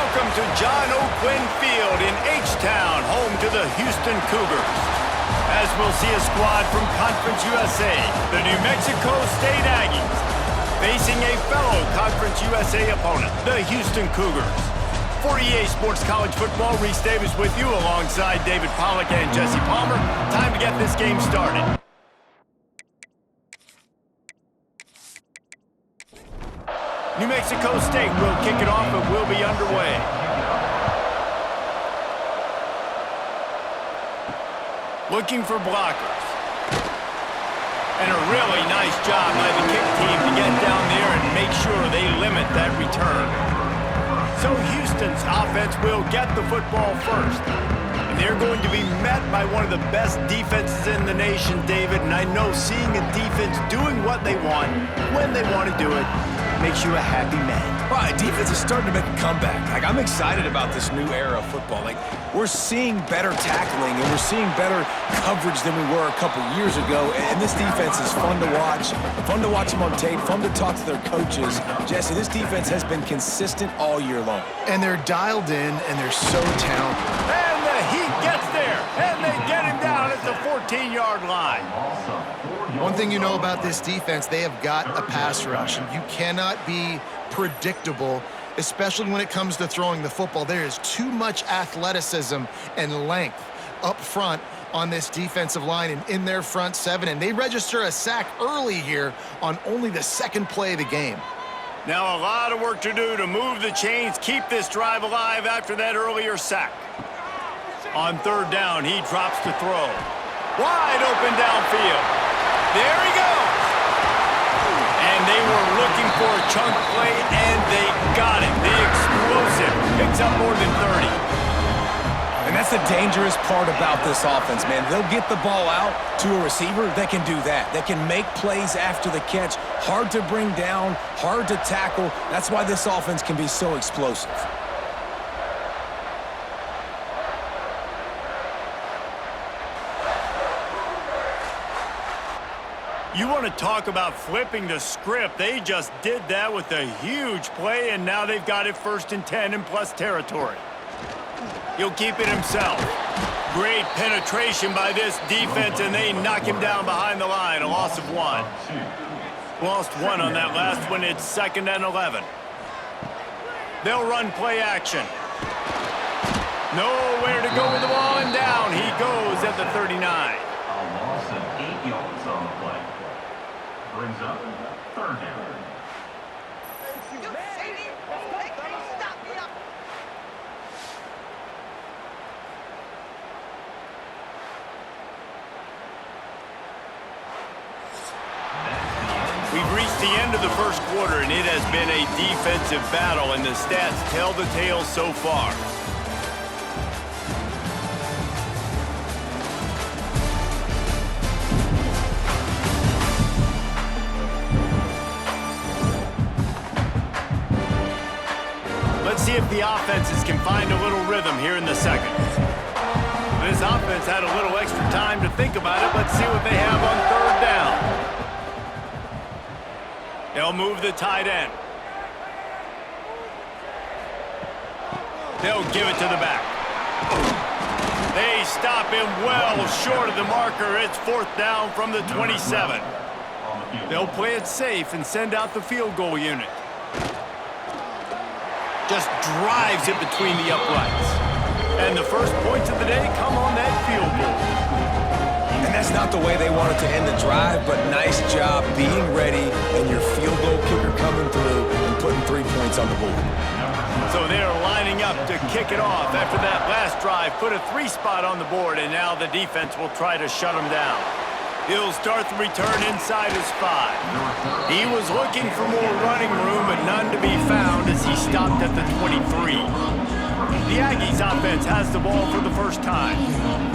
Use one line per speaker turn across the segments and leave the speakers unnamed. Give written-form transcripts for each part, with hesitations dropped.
Welcome to John O'Quinn Field in H-Town, home to the Houston Cougars. As we'll see a squad from Conference USA, the New Mexico State Aggies, facing a fellow Conference USA opponent, the Houston Cougars. For EA Sports College Football, Reese Davis with you alongside David Pollack and Jesse Palmer. Time to get this game started. New Mexico State will kick it off and will be underway. Looking for blockers. And a really nice job by the kick team to get down there and make sure they limit that return. So Houston's offense will get the football first. And they're going to be met by one of the best defenses in the nation, David. And I know seeing a defense doing what they want, when they want to do it, makes you a happy man.
Right, defense is starting to make a comeback. I'm excited about this new era of football. We're seeing better tackling, and we're seeing better coverage than we were a couple years ago. And this defense is fun to watch them on tape, fun to talk to their coaches. Jesse, this defense has been consistent all year long.
And they're dialed in, and they're so talented.
And the Heat gets there, and they get him down at the 14-yard line.
One thing you know about this defense, they have got a pass rush, and you cannot be predictable, especially when it comes to throwing the football. There is too much athleticism and length up front on this defensive line and in their front seven, and they register a sack early here on only the second play of the game.
Now a lot of work to do to move the chains, keep this drive alive after that earlier sack. On third down, he drops to throw. Wide open downfield. There he goes. And they were looking for a chunk play, and they got it. The explosive picks up more than 30.
And that's the dangerous part about this offense, man. They'll get the ball out to a receiver. They can do that. They can make plays after the catch. Hard to bring down, hard to tackle. That's why this offense can be so explosive.
You want to talk about flipping the script. They just did that with a huge play, and now they've got it 1st and 10 in plus territory. He'll keep it himself. Great penetration by this defense, and they knock him down behind the line. A loss of 1. Lost 1 on that last one. It's 2nd and 11. They'll run play action. Nowhere to go with the ball, and down he goes at the 39.
A loss of 8 yards on the play. Brings up 3rd down.
We've reached the end of the first quarter, and it has been a defensive battle, and the stats tell the tale so far. Let's see if the offenses can find a little rhythm here in the second. This offense had a little extra time to think about it. Let's see what they have on 3rd down. They'll move the tight end. They'll give it to the back. They stop him well short of the marker. It's 4th down from the 27. They'll play it safe and send out the field goal unit. Just drives it between the uprights. And the first points of the day come on that field goal.
And that's not the way they wanted to end the drive, but nice job being ready and your field goal kicker coming through and putting 3 points on the board.
So they're lining up to kick it off after that last drive. Put a 3 spot on the board, and now the defense will try to shut them down. He'll start the return inside his 5. He was looking for more running room, but none to be found as he stopped at the 23. The Aggies offense has the ball for the first time.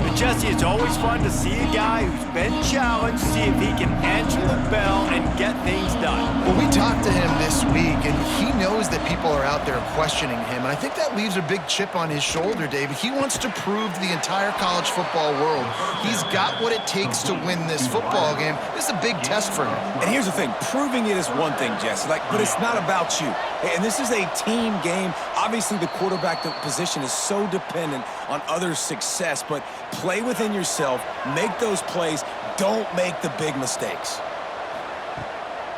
But Jesse, it's always fun to see a guy who's been challenged, see if he can answer the bell and get things done.
Well, we talked to him this week, and he knows that people are out there questioning him, and I think that leaves a big chip on his shoulder, David. He wants to prove to the entire college football world he's got what it takes to win this football game. This is a big test for him.
And here's the thing, proving it is one thing, Jesse, but it's not about you. And this is a team game. Obviously, the quarterback position is so dependent on others' success, but play within yourself, make those plays, don't make the big mistakes.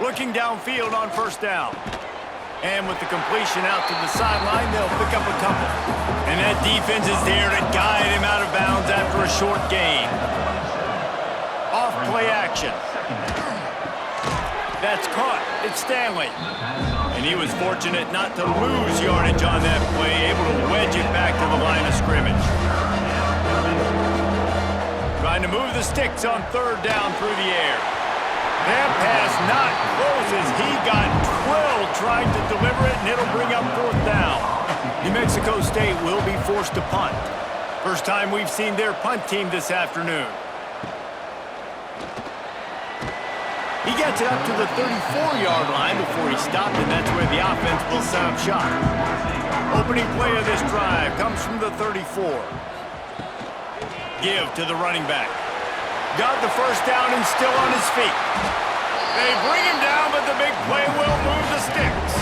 Looking downfield on first down. And with the completion out to the sideline, they'll pick up a couple. And that defense is there to guide him out of bounds after a short gain. Off play action. That's caught. It's Stanley. And he was fortunate not to lose yardage on that play, able to wedge it back to the line of scrimmage. Trying to move the sticks on third down through the air. That pass not close as he got drilled trying to deliver it, and it'll bring up fourth down. New Mexico State will be forced to punt. First time we've seen their punt team this afternoon. He gets it up to the 34-yard line before he stopped, and that's where the offense will set up shop. Opening play of this drive comes from the 34. Give to the running back. Got the first down and still on his feet. They bring him down, but the big play will move the sticks.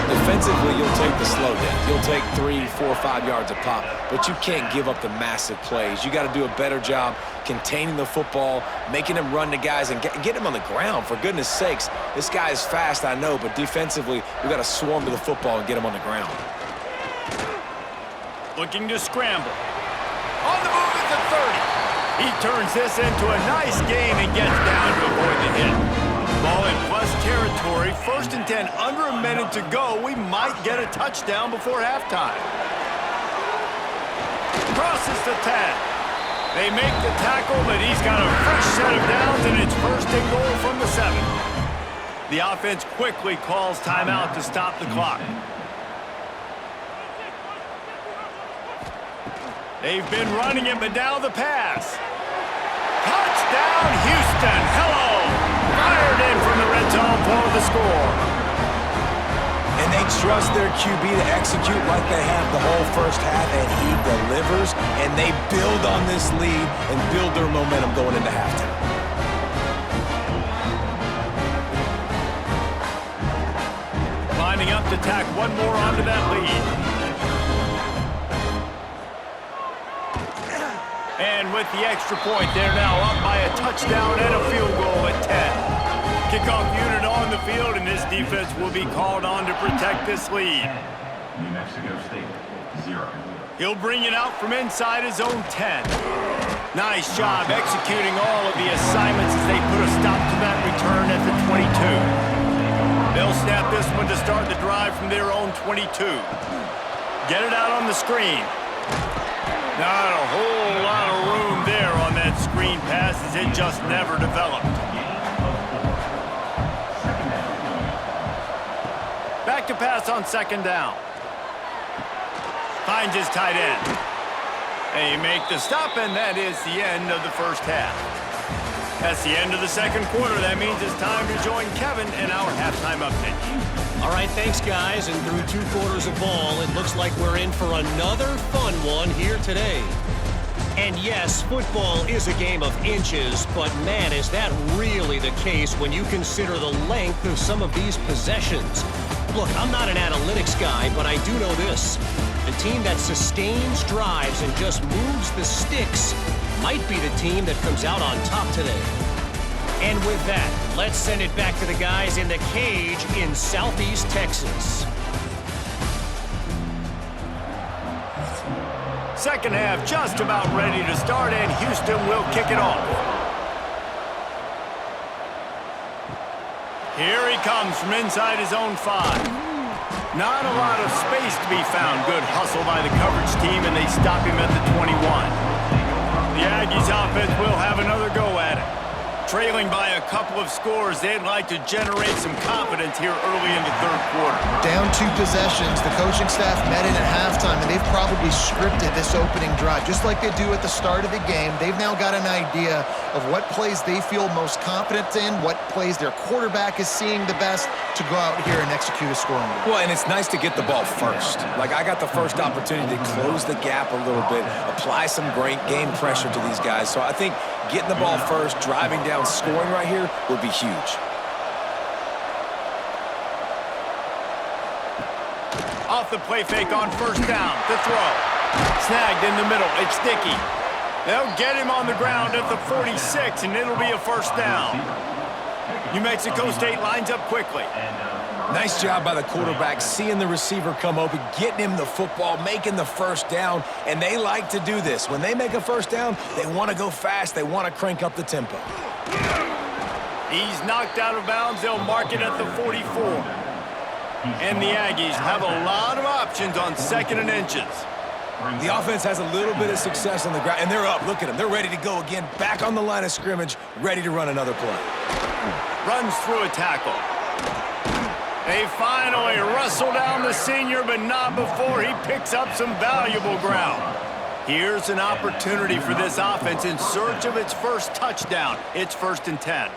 Defensively, you'll take the slow down. You'll take 3, 4, 5 yards a pop, but you can't give up the massive plays. You got to do a better job containing the football, making him run the guys, and get him on the ground, for goodness sakes. This guy is fast, I know, but defensively, we got to swarm to the football and get him on the ground.
Looking to scramble. On the move at the 30. He turns this into a nice gain and gets down to avoid the hit. Ball in plus territory, 1st and 10, under a minute to go. We might get a touchdown before halftime. Crosses the 10. They make the tackle, but he's got a fresh set of downs, and it's 1st and goal from the 7. The offense quickly calls timeout to stop the clock. They've been running it, but now the pass. Touchdown, Houston. Hello. Fired in from the red zone for the score.
And they trust their QB to execute like they have the whole first half, and he delivers, and they build on this lead and build their momentum going into halftime.
Lining up to tack one more onto that lead. And with the extra point, they're now up by a touchdown and a field goal at 10. Kickoff unit on the field, and this defense will be called on to protect this lead.
New Mexico State, 0.
He'll bring it out from inside his own 10. Nice job executing all of the assignments as they put a stop to that return at the 22. They'll snap this one to start the drive from their own 22. Get it out on the screen. Not a whole lot of room there on that screen pass as it just never developed. Back to pass on 2nd down. Finds his tight end. They make the stop, and that is the end of the first half. That's the end of the 2nd quarter. That means it's time to join Kevin in our halftime update.
All right, thanks, guys. And through 2 quarters of ball, it looks like we're in for another fun one here today. And yes, football is a game of inches, but man, is that really the case when you consider the length of some of these possessions. Look, I'm not an analytics guy, but I do know this. The team that sustains drives and just moves the sticks might be the team that comes out on top today. And with that, let's send it back to the guys in the cage in Southeast Texas.
Second half just about ready to start, and Houston will kick it off. Here he comes from inside his own 5. Not a lot of space to be found. Good hustle by the coverage team, and they stop him at the 21. The Aggies offense will have another go at it. Trailing by a couple of scores, they'd like to generate some confidence here early in the third quarter.
Down 2 possessions, the coaching staff met in at halftime, and they've probably scripted this opening drive. Just like they do at the start of the game, they've now got an idea of what plays they feel most confident in, what plays their quarterback is seeing the best to go out here and execute a scoring drive.
Well, and it's nice to get the ball first. Like, I got the first opportunity to close the gap a little bit, apply some great game pressure to these guys. So I think getting the ball first, driving down, scoring right here would be huge.
Off the play fake on first down. The throw. Snagged in the middle. It's Dickey. They'll get him on the ground at the 46, and it'll be a first down. New Mexico State lines up quickly.
Nice job by the quarterback, seeing the receiver come open, getting him the football, making the first down, and they like to do this. When they make a first down, they want to go fast. They want to crank up the tempo.
He's knocked out of bounds. They'll mark it at the 44. And the Aggies have a lot of options on 2nd and inches.
The offense has a little bit of success on the ground, and they're up. Look at them. They're ready to go again, back on the line of scrimmage, ready to run another play.
Runs through a tackle. They finally wrestle down the senior, but not before he picks up some valuable ground. Here's an opportunity for this offense in search of its first touchdown. It's 1st and 10.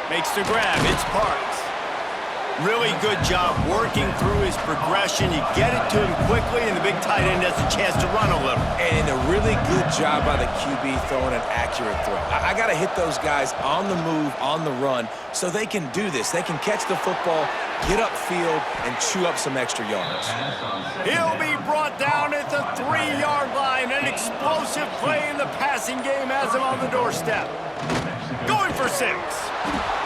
Makes the grab. It's Parks. Really good job working through his progression. You get it to him quickly, and the big tight end has a chance to run a little.
And a really good job by the QB throwing an accurate throw. I got to hit those guys on the move, on the run, so they can do this. They can catch the football, get upfield, and chew up some extra yards.
He'll be brought down at the 3-yard line. An explosive play in the passing game has him on the doorstep. Going for 6.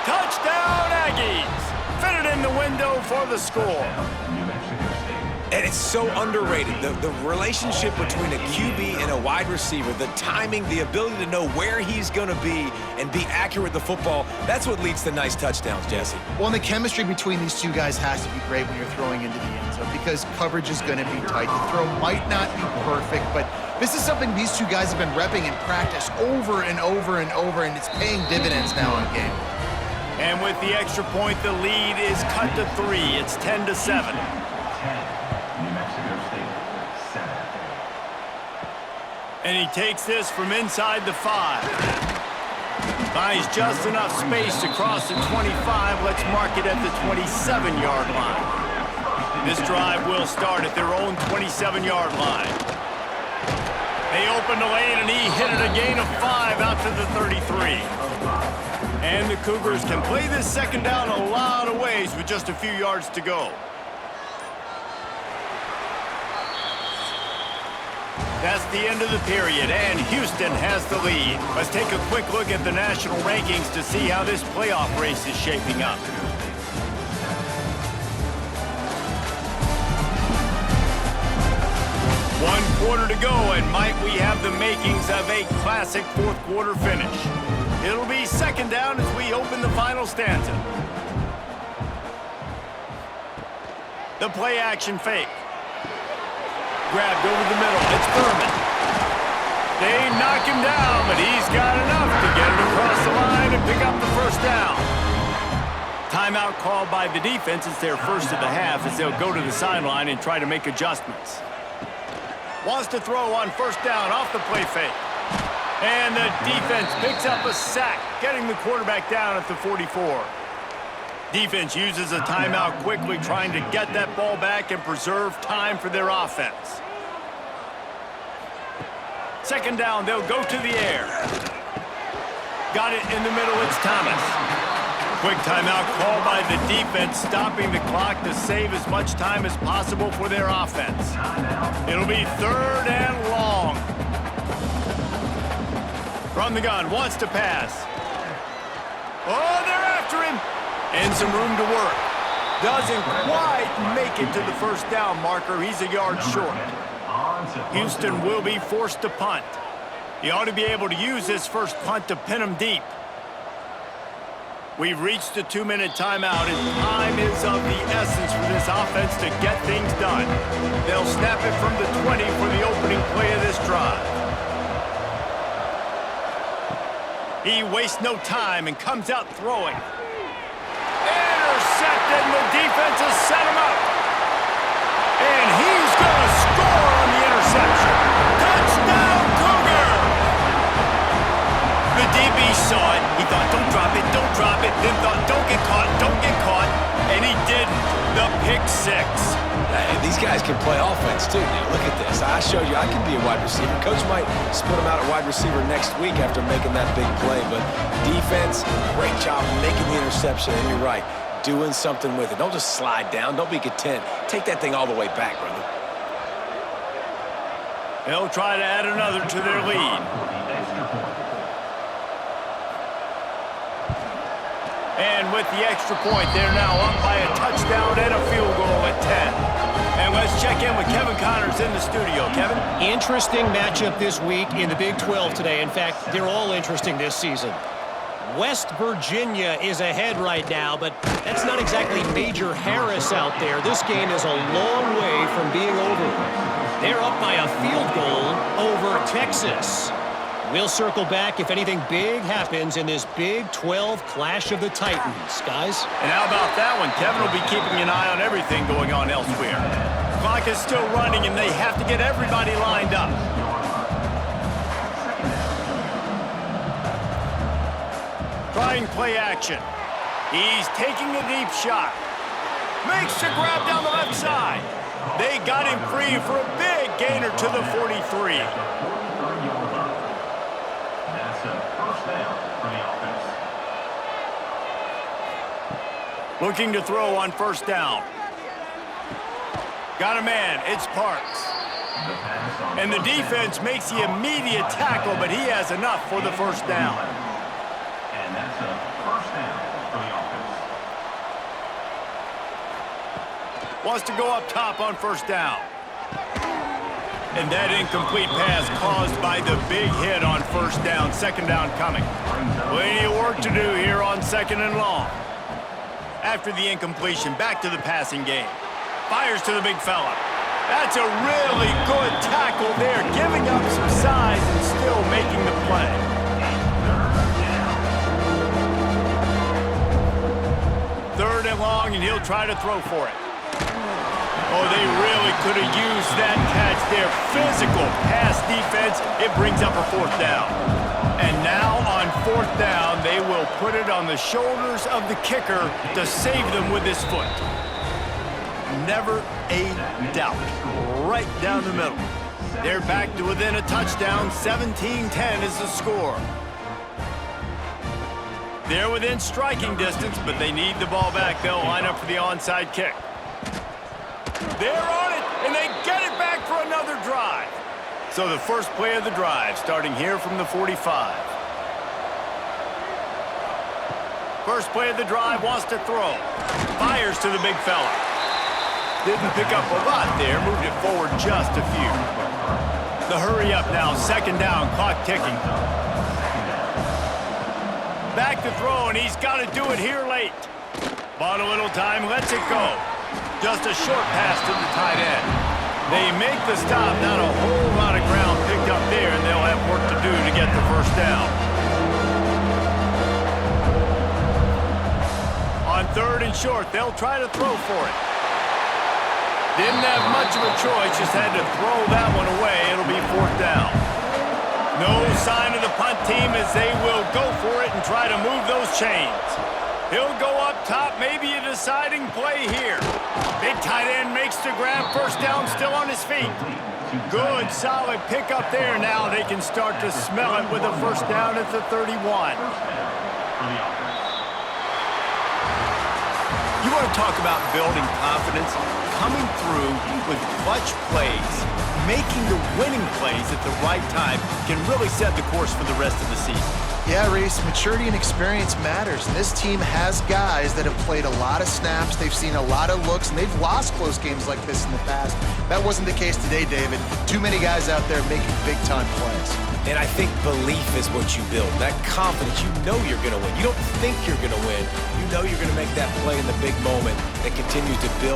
Touchdown, Aggies. Fit it in the window for the score.
And it's so underrated. The relationship between a QB and a wide receiver, the timing, the ability to know where he's going to be and be accurate with the football, that's what leads to nice touchdowns, Jesse.
Well, and the chemistry between these two guys has to be great when you're throwing into the end zone because coverage is going to be tight. The throw might not be perfect, but this is something these two guys have been repping in practice over and over and over, and it's paying dividends now in game.
And with the extra point, the lead is cut to 3. It's 10-7. And he takes this from inside the 5. Finds just enough space to cross the 25. Let's mark it at the 27-yard line. This drive will start at their own 27-yard line. They opened the lane, and he hit it a gain of 5 out to the 33. And the Cougars can play this second down a lot of ways with just a few yards to go. That's the end of the period, and Houston has the lead. Let's take a quick look at the national rankings to see how this playoff race is shaping up. One quarter to go, and might we have the makings of a classic fourth quarter finish. It'll be second down as we open the final stanza. The play action fake. Grabbed over the middle. It's Thurman. They knock him down, but he's got enough to get it across the line and pick up the first down. Timeout called by the defense. It's their first of the half as they'll go to the sideline and try to make adjustments. Wants to throw on first down off the play fake. And the defense picks up a sack, getting the quarterback down at the 44. Defense uses a timeout quickly, trying to get that ball back and preserve time for their offense. Second down, they'll go to the air. Got it in the middle, it's Thomas. Quick timeout called by the defense, stopping the clock to save as much time as possible for their offense. It'll be third and long. From the gun, wants to pass. Oh, they're after him. And some room to work. Doesn't quite make it to the first down marker. He's a yard short. Houston will be forced to punt. He ought to be able to use this first punt to pin him deep. We've reached the 2-minute timeout, and time is of the essence for this offense to get things done. They'll snap it from the 20 for the opening play of this drive. He wastes no time and comes out throwing. Intercepted, and the defense has set him up. And he's going to score on the interception. Touchdown, Cougar! The DB saw it. He thought, don't drop it, then thought, don't get caught, and he didn't. The pick six.
Hey, these guys can play offense, too. Now, look at this. I showed you I can be a wide receiver. Coach might split him out at wide receiver next week after making that big play, but defense, great job making the interception, and you're right, doing something with it. Don't just slide down. Don't be content. Take that thing all the way back, brother.
They'll try to add another to their lead. And with the extra point, they're now up by a touchdown and a field goal at 10. And let's check in with Kevin Connors in the studio. Kevin?
Interesting matchup this week in the Big 12 today. In fact, they're all interesting this season. West Virginia is ahead right now, but that's not exactly Major Harris out there. This game is a long way from being over. They're up by a field goal over Texas. We'll circle back if anything big happens in this Big 12 Clash of the Titans, guys.
And how about that one? Kevin will be keeping an eye on everything going on elsewhere. Clock is still running, and they have to get everybody lined up. Trying play action. He's taking a deep shot. Makes the grab down the left side. They got him free for a big gainer to the 43. Looking to throw on first down. Got a man. It's Parks. And the defense makes the immediate tackle, but he has enough for the first down.
And that's a first down for the offense.
Wants to go up top on first down. And that incomplete pass caused by the big hit on first down. Second down coming. Plenty of work to do here on second and long. After the incompletion, back to the passing game. Fires to the big fella. That's a really good tackle there, giving up some size and still making the play. Third and long, and he'll try to throw for it. Oh, they really could have used that catch there. Physical pass defense. It brings up a fourth down. And now on fourth down, they will put it on the shoulders of the kicker to save them with his foot. Never a doubt. Right down the middle. They're back to within a touchdown. 17-10 is the score. They're within striking distance, but they need the ball back. They'll line up for the onside kick. They're on it, and they get it back for another drive. So the first play of the drive, starting here from the 45. First play of the drive, wants to throw. Fires to the big fella. Didn't pick up a lot there, moved it forward just a few. The hurry up now, second down, clock ticking. Back to throw, and he's got to do it here late. Bought a little time, lets it go. Just a short pass to the tight end. They make the stop, not a whole lot of ground picked up there, and they'll have work to do to get the first down. On third and short, they'll try to throw for it. Didn't have much of a choice, just had to throw that one away. It'll be fourth down. No sign of the punt team as they will go for it and try to move those chains. He'll go up top, maybe a deciding play here. Big tight end makes the grab, first down, still on his feet. Good, solid pickup there. Now they can start to smell it with a first down at the 31. You want to talk about building confidence? Coming through with clutch plays, making the winning plays at the right time can really set the course for the rest of the season.
Yeah, Reese, maturity and experience matters. And this team has guys that have played a lot of snaps. They've seen a lot of looks, and they've lost close games like this in the past. That wasn't the case today, David. Too many guys out there making big-time plays.
And I think belief is what you build. That confidence, you know you're going to win. You don't think you're going to win. You know you're going to make that play in the big moment that continues to build